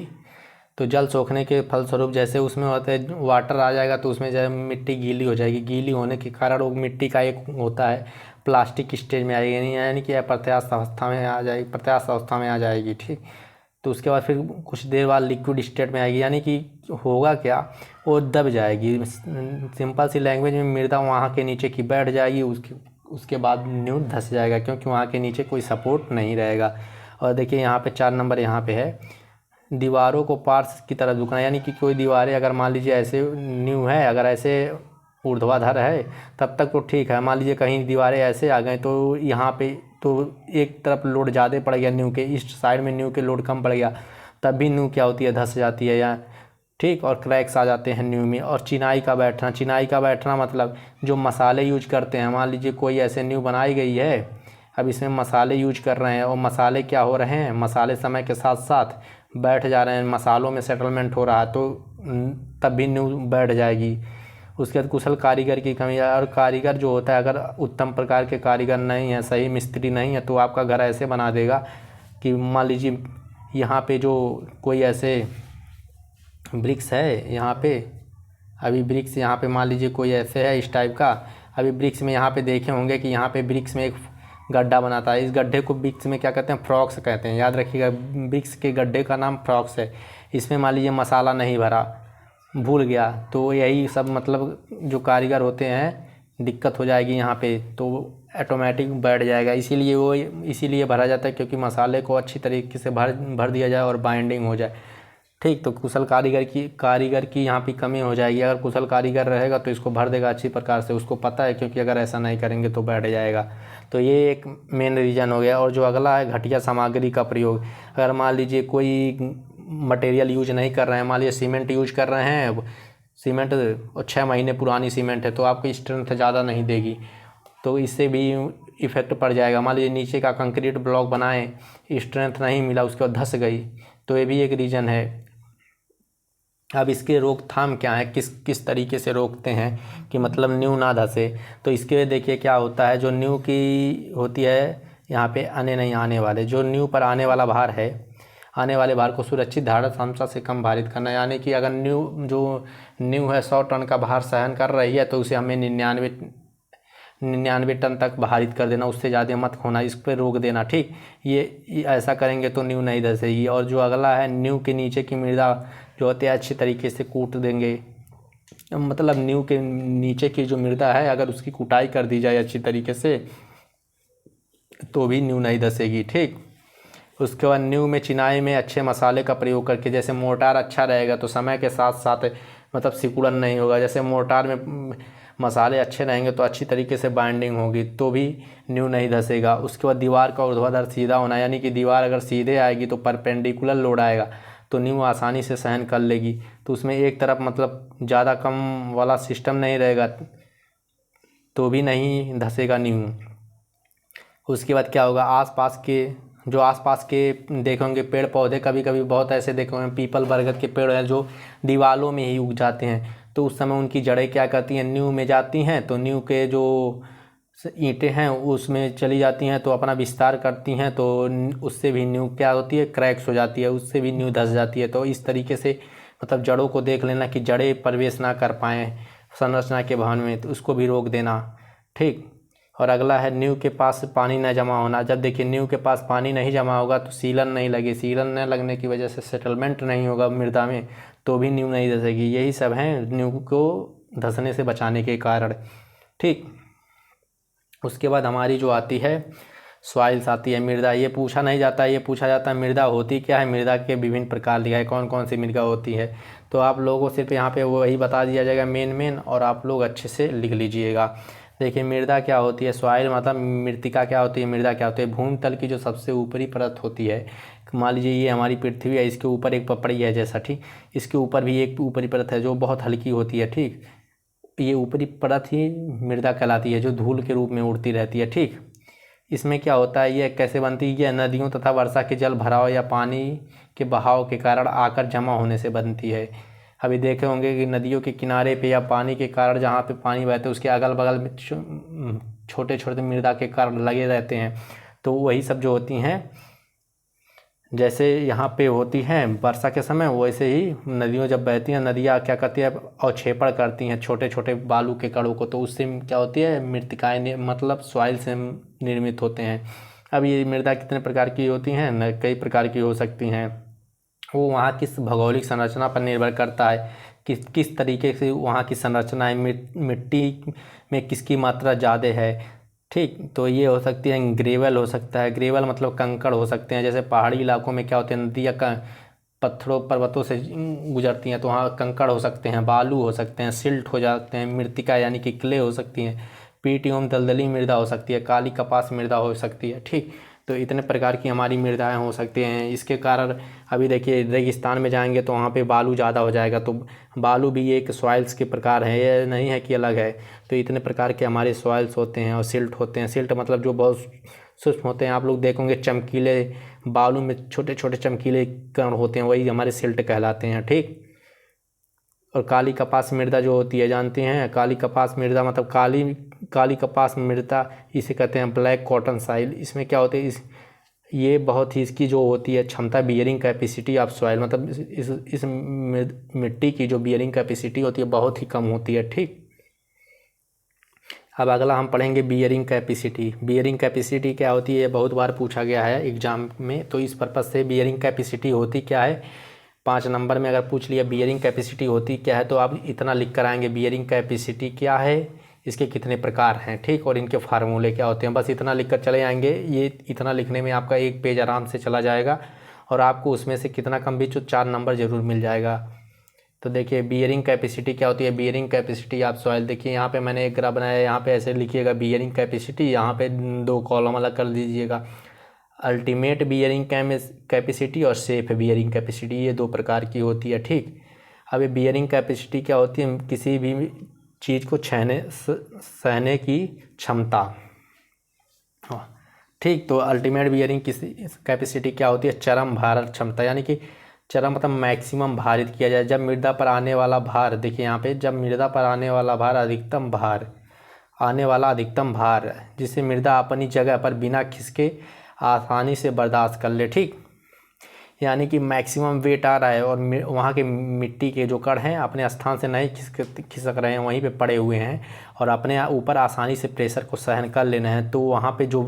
तो जल सोखने के फलस्वरूप जैसे उसमें होता है वाटर आ जाएगा तो उसमें जब मिट्टी गीली हो जाएगी, गीली होने के कारण वो मिट्टी का एक होता है प्लास्टिक स्टेज में आएगी यानी कि प्रत्यास्थ अवस्था में आ जाएगी, प्रत्यास्थ अवस्था में आ जाएगी। ठीक, तो उसके बाद फिर कुछ देर बाद लिक्विड स्टेट में आएगी यानी कि होगा क्या वो दब जाएगी। सिंपल सी लैंग्वेज में मृदा वहाँ के नीचे की बैठ जाएगी, उसके बाद नींव धंस जाएगा क्योंकि वहाँ के नीचे कोई सपोर्ट नहीं रहेगा। और देखिए यहाँ पे 4 नंबर यहाँ पे है दीवारों को पार्श्व की तरह झुकना यानी कि कोई दीवारें अगर मान लीजिए ऐसे नींव है अगर ऐसे ऊर्ध्वाधर है तब तक तो ठीक है, मान लीजिए कहीं दीवारें ऐसे आ गए तो यहाँ पे तो एक तरफ लोड ज़्यादा पड़ गया, नींव के ईस्ट साइड में नींव के लोड कम पड़ गया तब भी नींव क्या होती है धंस जाती है या ठीक, और क्रैक्स आ जाते हैं नींव में। और चिनाई का बैठना, चिनाई का बैठना मतलब जो मसाले यूज करते हैं, मान लीजिए कोई ऐसे नींव बनाई गई है अब इसमें मसाले यूज कर रहे हैं और मसाले क्या हो रहे हैं, मसाले समय के साथ साथ बैठ जा रहे हैं, मसालों में सेटलमेंट हो रहा है तो तब भी नींव बैठ जाएगी। उसके बाद कुशल कारीगर की कमी है, और कारीगर जो होता है अगर उत्तम प्रकार के कारीगर नहीं है, सही मिस्त्री नहीं है तो आपका घर ऐसे बना देगा कि मान लीजिए यहाँ पे जो कोई ऐसे ब्रिक्स है यहाँ पे, अभी ब्रिक्स यहाँ पे मान लीजिए कोई ऐसे है इस टाइप का, अभी ब्रिक्स में यहाँ पे देखे होंगे कि यहाँ पे ब्रिक्स में एक गड्ढा बनाता है, इस गड्ढे को ब्रिक्स में क्या कहते हैं फ्रॉक्स कहते हैं, याद रखिएगा ब्रिक्स के गड्ढे का नाम फ्रॉक्स है। इसमें मान लीजिए मसाला नहीं भरा, भूल गया, तो यही सब मतलब जो कारीगर होते हैं दिक्कत हो जाएगी यहाँ पे, तो ऑटोमेटिक बैठ जाएगा। इसीलिए भरा जाता है क्योंकि मसाले को अच्छी तरीके से भर दिया जाए और बाइंडिंग हो जाए। ठीक, तो कुशल कारीगर की यहाँ पे कमी हो जाएगी। अगर कुशल कारीगर रहेगा तो इसको भर देगा अच्छी प्रकार से, उसको पता है, क्योंकि अगर ऐसा नहीं करेंगे तो बैठ जाएगा। तो ये एक मेन रीज़न हो गया। और जो अगला है घटिया सामग्री का प्रयोग, अगर मान लीजिए कोई मटेरियल यूज नहीं कर रहे हैं, मान लीजिए सीमेंट यूज कर रहे हैं, सीमेंट 6 महीने पुरानी सीमेंट है तो आपको स्ट्रेंथ ज़्यादा नहीं देगी, तो इससे भी इफ़ेक्ट पड़ जाएगा। मान लीजिए नीचे का कंक्रीट ब्लॉक बनाए, स्ट्रेंथ नहीं मिला, उसके बाद धंस गई, तो ये भी एक रीज़न है। अब इसके रोकथाम क्या है, किस तरीके से रोकते हैं कि मतलब नींव ना धंसे, तो इसके देखिए क्या होता है, जो नींव की होती है यहाँ पे आने वाले, जो नींव पर आने वाला भार है, आने वाले भार को सुरक्षित धारण क्षमता से कम भारित करना, यानी कि अगर नींव है 100 टन का भार सहन कर रही है तो उसे हमें 99 टन तक भारित कर देना, उससे ज़्यादा मत खोना, इस पर रोक देना। ठीक, ये ऐसा करेंगे तो नींव नहीं धंसेगी। और जो अगला है नींव के नीचे की मृदा जो होती है अच्छी तरीके से कूट देंगे, मतलब नींव के नीचे की जो मृदा है अगर उसकी कुटाई कर दी जाए अच्छी तरीके से तो भी नींव नहीं धंसेगी। ठीक, उसके बाद नींव में चिनाई में अच्छे मसाले का प्रयोग करके, जैसे मोर्टार अच्छा रहेगा तो समय के साथ साथ मतलब सिकुड़न नहीं होगा। जैसे मोर्टार में मसाले अच्छे रहेंगे तो अच्छी तरीके से बाइंडिंग होगी तो भी नींव नहीं धंसेगा। उसके बाद दीवार का ऊर्ध्वाधर सीधा होना, यानी कि दीवार अगर सीधे आएगी तो परपेंडिकुलर लोड आएगा तो नींव आसानी से सहन कर लेगी। तो उसमें एक तरफ मतलब ज़्यादा कम वाला सिस्टम नहीं रहेगा तो भी नहीं धंसेगा नींव। उसके बाद क्या होगा, आसपास के देखे होंगे पेड़ पौधे, कभी कभी बहुत ऐसे देखे होंगे पीपल बरगद के पेड़ हैं जो दीवारों में ही उग जाते हैं, तो उस समय उनकी जड़ें क्या करती हैं, नींव में जाती हैं, तो नींव के जो ईंटें हैं उसमें चली जाती हैं तो अपना विस्तार करती हैं, तो उससे भी नींव क्या होती है, क्रैक्स हो जाती है, उससे भी नींव धंस जाती है। तो इस तरीके से मतलब जड़ों को देख लेना कि जड़ें प्रवेश ना कर पाएँ संरचना के भवन में, तो उसको भी रोक देना। ठीक। और अगला है नींव के पास पानी न जमा होना। जब देखिए नींव के पास पानी नहीं जमा होगा तो सीलन नहीं लगे, सीलन न लगने की वजह से सेटलमेंट नहीं होगा मृदा में, तो भी नींव नहीं धंसेगी। यही सब हैं नींव को धंसने से बचाने के कारण। ठीक। उसके बाद हमारी जो आती है सॉइल्स आती है, मृदा। ये पूछा नहीं जाता, ये पूछा जाता है मृदा होती क्या है, मृदा के विभिन्न प्रकार दिया है, कौन कौन सी मृदा होती है। तो आप लोगों को सिर्फ यहाँ पे वही बता दिया जाएगा मेन, और आप लोग अच्छे से लिख लीजिएगा। देखिए मृदा क्या होती है, सॉइल मतलब मृतिका क्या होती है, मृदा क्या होती है, भूमतल की जो सबसे ऊपरी परत होती है। मान लीजिए ये हमारी पृथ्वी है, इसके ऊपर एक पपड़ी है जैसा, ठीक, इसके ऊपर भी एक ऊपरी परत है जो बहुत हल्की होती है। ठीक, ये ऊपरी परत ही मृदा कहलाती है जो धूल के रूप में उड़ती रहती है। ठीक, इसमें क्या होता है, ये कैसे बनती है, नदियों तथा वर्षा के जल भराव या पानी के बहाव के कारण आकर जमा होने से बनती है। अभी देखे होंगे कि नदियों के किनारे पे या पानी के कारण जहाँ पे पानी बहते उसके अगल बगल में छोटे छोटे मृदा के कारण लगे रहते हैं, तो वही सब जो होती हैं जैसे यहाँ पे होती हैं वर्षा के समय, वैसे ही नदियों जब बहती हैं, नदियाँ क्या करती है अवक्षेपण करती हैं छोटे छोटे बालू के कणों को, तो उससे क्या होती है मृतिकाएँ मतलब सॉइल से निर्मित होते हैं। अब ये मृदा कितने प्रकार की होती हैं न, कई प्रकार की हो सकती हैं। वो वहाँ किस भौगोलिक संरचना पर निर्भर करता है, किस तरीके से वहाँ की संरचना है, मिट्टी में किसकी मात्रा ज़्यादा है। ठीक, तो ये हो सकती है ग्रेवल हो सकता है, ग्रेवल मतलब कंकड़ हो सकते हैं। जैसे पहाड़ी इलाकों में क्या होते हैं, नदियाँ पत्थरों पर्वतों से गुजरती हैं तो वहाँ कंकड़ हो सकते हैं, बालू हो सकते हैं, सिल्ट हो जाते हैं, मृतिका यानी कि क्ले हो सकती हैं, पीट एवं दलदली मृदा हो सकती है, काली कपास मृदा हो सकती है। ठीक, तो इतने प्रकार की हमारी मृदाएं हो सकती हैं। इसके कारण अभी देखिए रेगिस्तान में जाएंगे तो वहाँ पे बालू ज़्यादा हो जाएगा, तो बालू भी एक सॉइल्स के प्रकार है, ये नहीं है कि अलग है। तो इतने प्रकार के हमारे सॉइल्स होते हैं और सिल्ट होते हैं। सिल्ट मतलब जो बहुत सूक्ष्म होते हैं, आप लोग देखोगे चमकीले बालू में छोटे छोटे चमकीले कण होते हैं, वही हमारे सिल्ट कहलाते हैं। ठीक, और काली कपास मृदा जो होती है जानते हैं, काली कपास मृदा मतलब काली कपास मृदा इसे कहते हैं ब्लैक कॉटन सॉइल। इसमें क्या होते है, ये बहुत ही इसकी जो होती है क्षमता बियरिंग कैपेसिटी ऑफ सॉइल, मतलब इस मिट्टी की जो बियरिंग कैपेसिटी होती है बहुत ही कम होती है। ठीक, अब अगला हम पढ़ेंगे बियरिंग कैपेसिटी। बियरिंग कैपेसिटी क्या होती है, ये बहुत बार पूछा गया है एग्जाम में, तो इस पर्पज़ से बियरिंग कैपेसिटी होती क्या है, 5 नंबर में अगर पूछ लिया बियरिंग कैपेसिटी होती क्या है तो आप इतना लिख कर आएंगे, बियरिंग कैपेसिटी क्या है, इसके कितने प्रकार हैं। ठीक, और इनके फार्मूले क्या होते हैं, बस इतना लिख कर चले आएंगे। ये इतना लिखने में आपका एक पेज आराम से चला जाएगा और आपको उसमें से कितना कम भी 4 नंबर ज़रूर मिल जाएगा। तो देखिए बियरिंग कैपेसिटी क्या होती है, बियरिंग कैपेसिटी ऑफ सॉइल। देखिए यहाँ पे मैंने एक ग्राफ बनाया है, यहाँ पे ऐसे लिखिएगा बियरिंग कैपेसिटी, यहाँ पे 2 कॉलम अलग कर दीजिएगा, अल्टीमेट बियरिंग कैपेसिटी और सेफ बियरिंग कैपेसिटी, ये 2 प्रकार की होती है। ठीक, अब ये बियरिंग कैपेसिटी क्या होती है, किसी भी चीज़ को सहने की क्षमता। हाँ, ठीक, तो अल्टीमेट बियरिंग कैपेसिटी क्या होती है, चरम भार क्षमता, यानी कि चरम मतलब मैक्सिमम भारित किया जाए। जब मृदा पर आने वाला भार, देखिए यहाँ पे, जब मृदा पर आने वाला भार अधिकतम भार जिसे मृदा अपनी जगह पर बिना खिसके आसानी से बर्दाश्त कर ले। ठीक, यानी कि मैक्सिमम वेट आ रहा है और वहाँ के मिट्टी के जो कण हैं अपने स्थान से नहीं खिसक रहे हैं, वहीं पे पड़े हुए हैं और अपने ऊपर आसानी से प्रेशर को सहन कर लेना है, तो वहाँ पे जो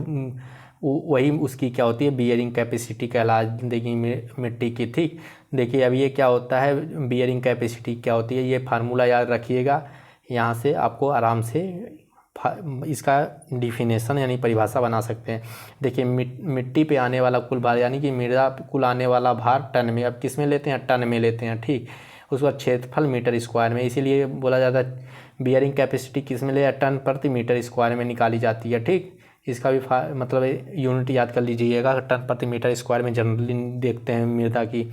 वही उसकी क्या होती है, बियरिंग कैपेसिटी कहला देगी मिट्टी की। ठीक, देखिए अब ये क्या होता है, बियरिंग कैपेसिटी क्या होती है, ये फार्मूला याद रखिएगा, यहाँ से आपको आराम से इसका डिफिनेशन यानी परिभाषा बना सकते हैं। देखिए मिट्टी पे आने वाला कुल भार, यानी कि मृदा कुल आने वाला भार टन में, अब किस में लेते हैं, टन में लेते हैं। ठीक, उसका क्षेत्रफल मीटर स्क्वायर में, इसीलिए बोला जाता है बियरिंग कैपेसिटी किस में ले, टन प्रति मीटर स्क्वायर में निकाली जाती है। ठीक, इसका भी मतलब यूनिट याद कर लीजिएगा, टन प्रति मीटर स्क्वायर में जनरली देखते हैं मृदा की।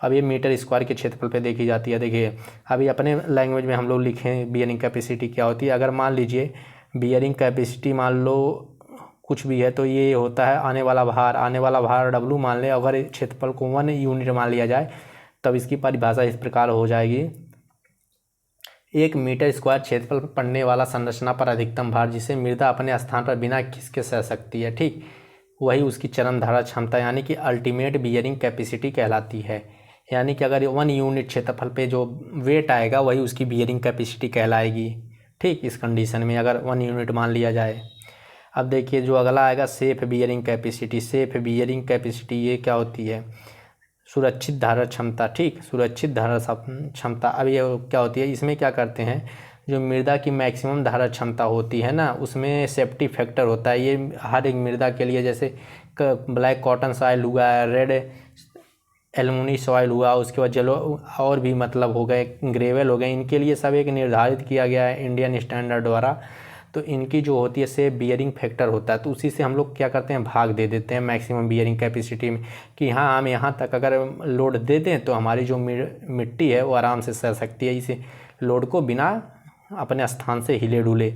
अब ये मीटर स्क्वायर के क्षेत्रफल पे देखी जाती है। देखिए अभी अपने लैंग्वेज में हम लोग लिखें बियरिंग कैपेसिटी क्या होती है। अगर मान लीजिए बियरिंग कैपेसिटी मान लो कुछ भी है, तो ये होता है आने वाला भार W मान ले। अगर क्षेत्रफल को 1 यूनिट मान लिया जाए तब इसकी परिभाषा इस प्रकार हो जाएगी, 1 मीटर स्क्वायर क्षेत्रफल पर पड़ने वाला संरचना पर अधिकतम भार जिसे मृदा अपने स्थान पर बिना खिसके सह सकती है। ठीक, वही उसकी चरम धारण क्षमता यानी कि अल्टीमेट बियरिंग कैपेसिटी कहलाती है। यानी कि अगर 1 यूनिट क्षेत्रफल पे जो वेट आएगा वही उसकी बियरिंग कैपेसिटी कहलाएगी। ठीक, इस कंडीशन में अगर 1 यूनिट मान लिया जाए। अब देखिए जो अगला आएगा safe bearing capacity. Safe bearing capacity ये क्या होती है, सुरक्षित धारण क्षमता। ठीक, सुरक्षित धारण क्षमता। अब ये क्या होती है, इसमें क्या करते हैं, जो मृदा की मैक्सिमम धारण क्षमता होती है ना, उसमें सेफ्टी फैक्टर होता है। ये हर एक मृदा के लिए, जैसे ब्लैक कॉटन सॉइल हुआ, रेड एलुमिनी सॉइल हुआ, उसके बाद जेलो और भी मतलब हो गए, ग्रेवल हो गए, इनके लिए सब एक निर्धारित किया गया है इंडियन स्टैंडर्ड द्वारा। तो इनकी जो होती है सेफ बियरिंग फैक्टर होता है, तो उसी से हम लोग क्या करते हैं, भाग दे देते हैं मैक्सिमम बियरिंग कैपेसिटी में, कि हाँ हम यहाँ तक अगर लोड दे दें तो हमारी जो मिट्टी है वो आराम से सह सकती है इसे लोड को, बिना अपने स्थान से हिले डुले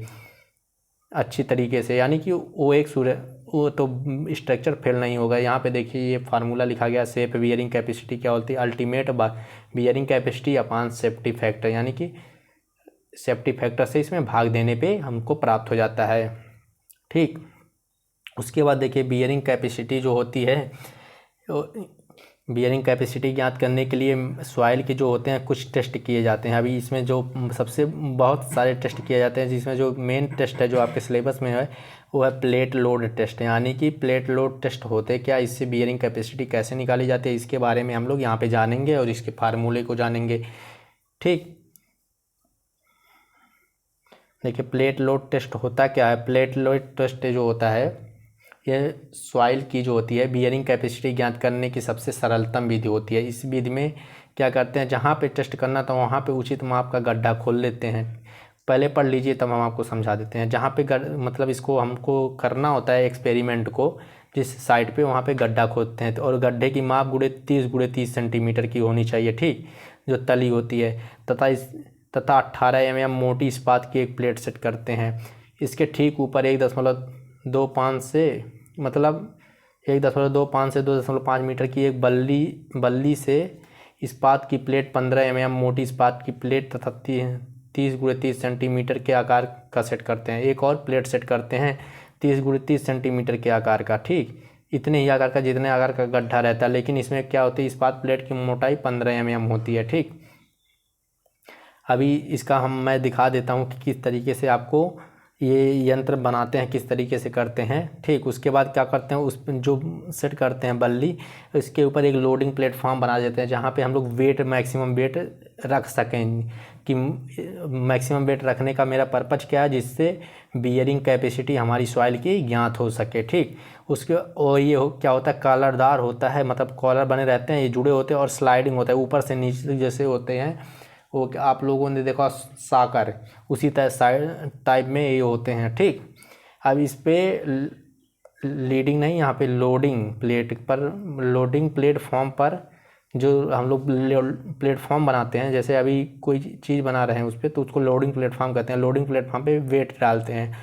अच्छी तरीके से। यानी कि वो तो स्ट्रक्चर फेल नहीं होगा। यहाँ पे देखिए ये फार्मूला लिखा गया, सेफ बियरिंग कैपेसिटी क्या होती है, ultimate bearing capacity upon safety factor, यानी कि सेफ्टी फैक्टर से इसमें भाग देने पे हमको प्राप्त हो जाता है। ठीक, उसके बाद देखिए बियरिंग कैपेसिटी जो होती है, बियरिंग कैपेसिटी ज्ञात करने के लिए सॉइल के जो होते हैं कुछ टेस्ट किए जाते हैं। अभी इसमें जो सबसे बहुत सारे टेस्ट किए जाते हैं, जिसमें जो मेन टेस्ट है जो आपके सिलेबस में है वो है प्लेट लोड टेस्ट। यानी कि प्लेट लोड टेस्ट होते क्या, इससे बियरिंग कैपेसिटी कैसे निकाली जाती है, इसके बारे में हम लोग यहाँ पे जानेंगे और इसके फार्मूले को जानेंगे। ठीक, देखिए प्लेट लोड टेस्ट होता क्या है। प्लेट लोड टेस्ट जो होता है ये सॉइल की जो होती है बियरिंग कैपेसिटी ज्ञात करने की सबसे सरलतम विधि होती है। इस विधि में क्या करते हैं, जहाँ पे टेस्ट करना तो वहाँ पे उचित माप का गड्ढा खोल लेते हैं। पहले पढ़ लीजिए तब हम आपको समझा देते हैं। जहाँ पे मतलब इसको हमको करना होता है एक्सपेरिमेंट को, जिस साइड पे वहाँ पे गड्ढा खोदते हैं, और गड्ढे की माप 30 सेंटीमीटर की होनी चाहिए। ठीक, जो तली होती है, तथा 18 mm मोटी इस्पात की एक प्लेट सेट करते हैं। इसके ठीक ऊपर 1.25 से 2.5 मीटर की एक बल्ली से इस्पात की प्लेट, 15 mm मोटी इस्पात की प्लेट तथा 30x30 सेंटीमीटर के आकार का सेट करते हैं। एक और प्लेट सेट करते हैं 30x30 सेंटीमीटर के आकार का। ठीक, इतने ही आकार का जितने आकार का गड्ढा रहता है, लेकिन इसमें क्या होती है, इस्पात प्लेट की मोटाई 15 mm होती है। ठीक, अभी इसका मैं दिखा देता हूँ कि किस तरीके से आपको ये यंत्र बनाते हैं, किस तरीके से करते हैं। ठीक, उसके बाद क्या करते हैं, उस जो सेट करते हैं बल्ली, इसके ऊपर एक लोडिंग प्लेटफॉर्म बना देते हैं, जहाँ पे हम लोग वेट मैक्सिमम वेट रख सकें। कि मैक्सिमम वेट रखने का मेरा पर्पज क्या है, जिससे बियरिंग कैपेसिटी हमारी सॉइल की ज्ञात हो सके। ठीक, उसके और ये क्या होता है, कॉलरदार होता है, मतलब कॉलर बने रहते हैं, ये जुड़े होते हैं और स्लाइडिंग होता है, ऊपर से नीचे जैसे होते हैं वो आप लोगों ने देखा साकर, उसी तरह टाइप में ये होते हैं। ठीक, अब इस पे लीडिंग नहीं, यहाँ पे लोडिंग प्लेटफॉर्म पर जो हम लोग प्लेटफॉर्म बनाते हैं, जैसे अभी कोई चीज़ बना रहे हैं उस पर, तो उसको लोडिंग प्लेटफॉर्म कहते हैं। लोडिंग प्लेटफॉर्म पे वेट डालते हैं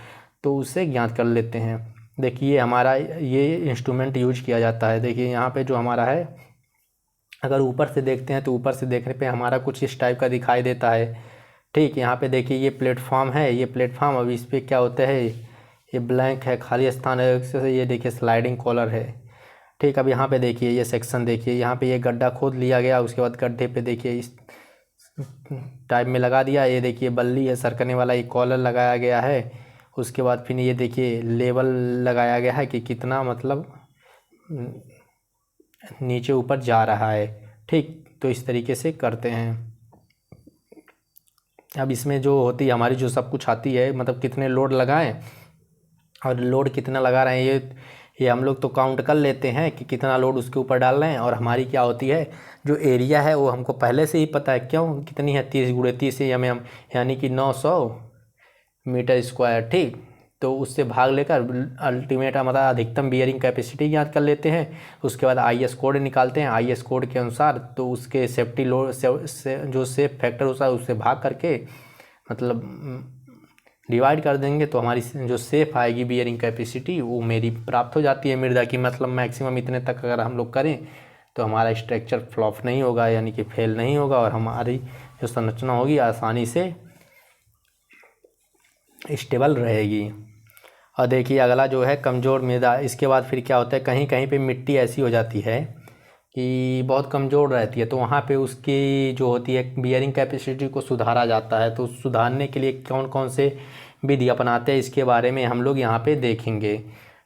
तो उससे ज्ञात कर लेते हैं। देखिए हमारा ये इंस्ट्रूमेंट यूज किया जाता है। देखिए यहाँ पे जो हमारा है, अगर ऊपर से देखते हैं तो ऊपर से देखने पे हमारा कुछ इस टाइप का दिखाई देता है। ठीक, यहाँ पे देखिए ये प्लेटफॉर्म है, ये प्लेटफॉर्म, अब इस पर क्या होता है, ये ब्लैंक है, खाली स्थान है, ये देखिए स्लाइडिंग कॉलर है। ठीक, अब यहाँ पे देखिए ये सेक्शन देखिए, यहाँ पे ये गड्ढा खोद लिया गया, उसके बाद गड्ढे पे देखिए इस टाइप में लगा दिया। ये देखिए बल्ली है सरकने वाला, ये कॉलर लगाया गया है। उसके बाद फिर ये देखिए लेवल लगाया गया है कि कितना मतलब नीचे ऊपर जा रहा है। ठीक, तो इस तरीके से करते हैं। अब इसमें जो होती है हमारी जो सब कुछ आती है, मतलब कितने लोड लगाएं और लोड कितना लगा रहे हैं, ये हम लोग तो काउंट कर लेते हैं कि कितना लोड उसके ऊपर डाल रहे हैं। और हमारी क्या होती है, जो एरिया है वो हमको पहले से ही पता है, क्यों कितनी है, 30x30 mm, यानी कि 900 मीटर स्क्वायर। ठीक, तो उससे भाग लेकर अल्टीमेट मतलब अधिकतम बियरिंग कैपेसिटी ज्ञात कर लेते हैं। उसके बाद IS कोड निकालते हैं, IS कोड के अनुसार तो उसके सेफ्टी लोड से जो सेफ फैक्टर होता है उससे भाग करके मतलब डिवाइड कर देंगे तो हमारी जो सेफ आएगी बियरिंग कैपेसिटी वो मेरी प्राप्त हो जाती है मृदा की। मतलब मैक्सिमम इतने तक अगर हम लोग करें तो हमारा स्ट्रक्चर फ्लॉप नहीं होगा, यानी कि फेल नहीं होगा, और हमारी जो संरचना होगी आसानी से स्टेबल रहेगी। और देखिए अगला जो है कमज़ोर मृदा। इसके बाद फिर क्या होता है, कहीं कहीं पे मिट्टी ऐसी हो जाती है कि बहुत कमज़ोर रहती है, तो वहाँ पे उसकी जो होती है बियरिंग कैपेसिटी को सुधारा जाता है। तो सुधारने के लिए कौन कौन से विधि अपनाते हैं इसके बारे में हम लोग यहाँ पे देखेंगे।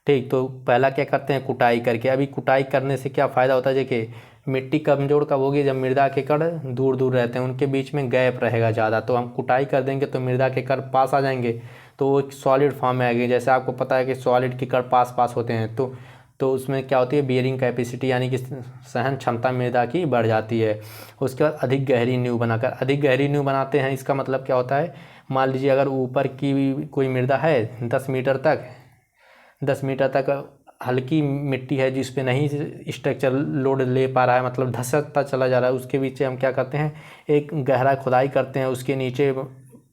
ठीक, तो पहला क्या करते हैं, कुटाई करके। अभी कुटाई करने से क्या फ़ायदा होता है, देखिए मिट्टी कमज़ोर कब होगी, जब मृदा के कण दूर दूर रहते हैं, उनके बीच में गैप रहेगा ज़्यादा, तो हम कुटाई कर देंगे तो मृदा के कण पास आ जाएंगे, तो वो एक सॉलिड फॉर्म में आएगी। जैसे आपको पता है कि सॉलिड के कण पास पास होते हैं, तो उसमें क्या होती है बियरिंग कैपेसिटी यानी कि सहन क्षमता मृदा की बढ़ जाती है। उसके बाद अधिक गहरी नींव बनाकर, अधिक गहरी नींव बनाते हैं, इसका मतलब क्या होता है, मान लीजिए अगर ऊपर की कोई मृदा है 10 मीटर तक हल्की मिट्टी है जिस पे नहीं स्ट्रक्चर लोड ले पा रहा है, मतलब धंसता चला जा रहा है, उसके बीच हम क्या करते हैं, एक गहरा खुदाई करते हैं, उसके नीचे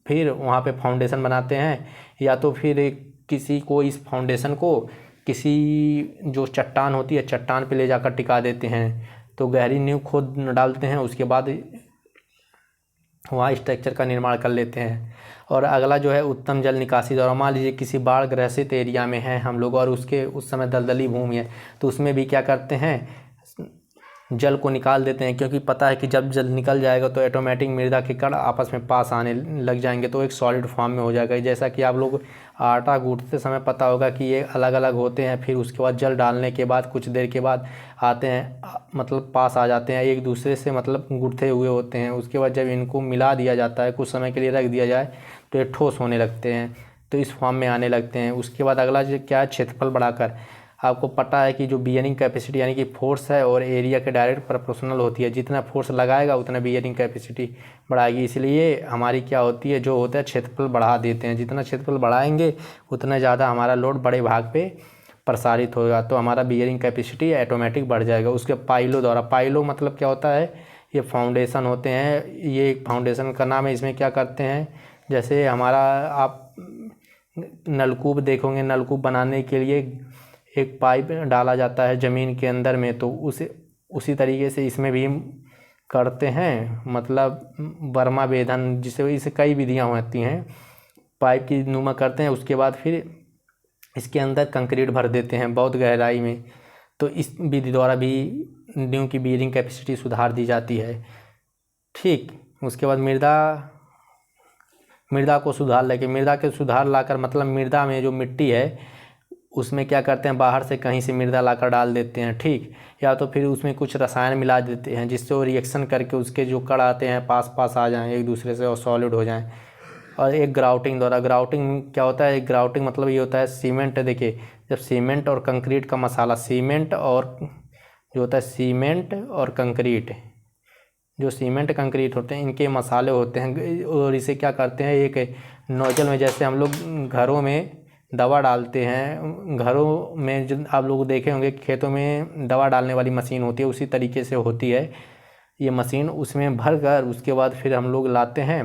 फिर वहाँ पे फाउंडेशन बनाते हैं, या तो फिर किसी को इस फाउंडेशन को किसी जो चट्टान होती है चट्टान पे ले जाकर टिका देते हैं। तो गहरी नींव खोद डालते हैं, उसके बाद वहाँ स्ट्रक्चर का निर्माण कर लेते हैं। और अगला जो है उत्तम जल निकासी द्वारा, मान लीजिए किसी बाढ़ ग्रसित एरिया में है हम लोग और उसके उस समय दलदली भूमि है, तो उसमें भी क्या करते हैं, जल को निकाल देते हैं, क्योंकि पता है कि जब जल निकल जाएगा तो ऑटोमेटिक मृदा के कण आपस में पास आने लग जाएंगे, तो एक सॉलिड फॉर्म में हो जाएगा। जैसा कि आप लोग आटा गूंथते समय पता होगा कि ये अलग अलग होते हैं, फिर उसके बाद जल डालने के बाद कुछ देर के बाद आते हैं, मतलब पास आ जाते हैं एक दूसरे से, मतलब गूंथे हुए होते हैं। उसके बाद जब इनको मिला दिया जाता है, कुछ समय के लिए रख दिया जाए, तो ये ठोस होने लगते हैं, तो इस फॉर्म में आने लगते हैं। उसके बाद अगला जो क्या है, क्षेत्रफल बढ़ाकर। आपको पता है कि जो बियरिंग कैपेसिटी यानी कि फोर्स है और एरिया के डायरेक्ट प्रोपोर्शनल होती है, जितना फोर्स लगाएगा उतना बियरिंग कैपेसिटी बढ़ाएगी। इसलिए हमारी क्या होती है, जो होता है क्षेत्रफल बढ़ा देते हैं, जितना क्षेत्रफल बढ़ाएंगे उतना ज़्यादा हमारा लोड बड़े भाग पे प्रसारित होगा, तो हमारा बियरिंग कैपेसिटी ऑटोमेटिक बढ़ जाएगा। उसके पाइलों द्वारा, पाइलों मतलब क्या होता है, ये फाउंडेशन होते हैं, ये एक फाउंडेशन का नाम है। इसमें क्या करते हैं, जैसे हमारा आप नलकूप देखोगे, नलकूप बनाने के लिए एक पाइप डाला जाता है ज़मीन के अंदर में, तो उसी तरीके से इसमें भी करते हैं, मतलब बर्मा वेधन जिसे, इसे कई विधियाँ होती हैं, पाइप की नुमा करते हैं। उसके बाद फिर इसके अंदर कंक्रीट भर देते हैं बहुत गहराई में, तो इस विधि द्वारा भी नींव की बियरिंग कैपेसिटी सुधार दी जाती है। ठीक, उसके बाद मृदा को सुधार लेके, मृदा के सुधार लाकर मतलब मृदा में जो मिट्टी है उसमें क्या करते हैं, बाहर से कहीं से मृदा लाकर डाल देते हैं। ठीक, या तो फिर उसमें कुछ रसायन मिला देते हैं जिससे वो रिएक्शन करके उसके जो कण आते हैं पास पास आ जाएं एक दूसरे से और सॉलिड हो जाएं। और एक ग्राउटिंग द्वारा, ग्राउटिंग क्या होता है, एक ग्राउटिंग मतलब ये होता है सीमेंट, देखिए जब सीमेंट और कंक्रीट का मसाला, सीमेंट और जो होता है सीमेंट और कंक्रीट, जो सीमेंट कंक्रीट होते हैं इनके मसाले होते हैं, और इसे क्या करते हैं, एक नोजल में, जैसे हम लोग घरों में दवा डालते हैं, घरों में जो आप लोग देखे होंगे खेतों में दवा डालने वाली मशीन होती है, उसी तरीके से होती है ये मशीन। उसमें भर कर उसके बाद फिर हम लोग लाते हैं,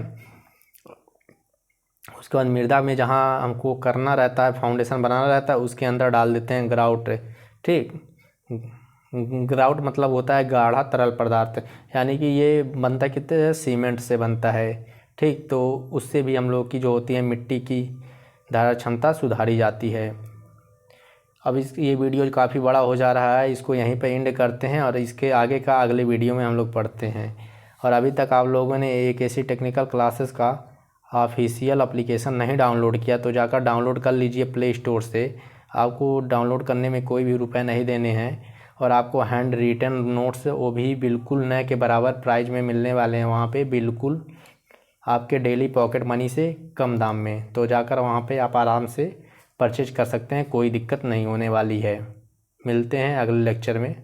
उसके बाद मृदा में जहाँ हमको करना रहता है, फाउंडेशन बनाना रहता है, उसके अंदर डाल देते हैं ग्राउट। ठीक, ग्राउट मतलब होता है गाढ़ा तरल पदार्थ, यानी कि ये बनता कितने सीमेंट से बनता है। ठीक, तो उससे भी हम लोग की जो होती है मिट्टी की धारण क्षमता सुधारी जाती है। अब ये वीडियो काफ़ी बड़ा हो जा रहा है, इसको यहीं पे एंड करते हैं और इसके आगे का अगले वीडियो में हम लोग पढ़ते हैं। और अभी तक आप लोगों ने AKC टेक्निकल क्लासेस का ऑफिशियल एप्लीकेशन नहीं डाउनलोड किया तो जाकर डाउनलोड कर लीजिए प्ले स्टोर से। आपको डाउनलोड करने में कोई भी रुपए नहीं देने हैं, और आपको हैंड रिटन नोट्स वो भी बिल्कुल नए के बराबर प्राइस में मिलने वाले हैं वहाँ पे, बिल्कुल आपके डेली पॉकेट मनी से कम दाम में। तो जाकर वहाँ पे आप आराम से परचेज कर सकते हैं, कोई दिक्कत नहीं होने वाली है। मिलते हैं अगले लेक्चर में।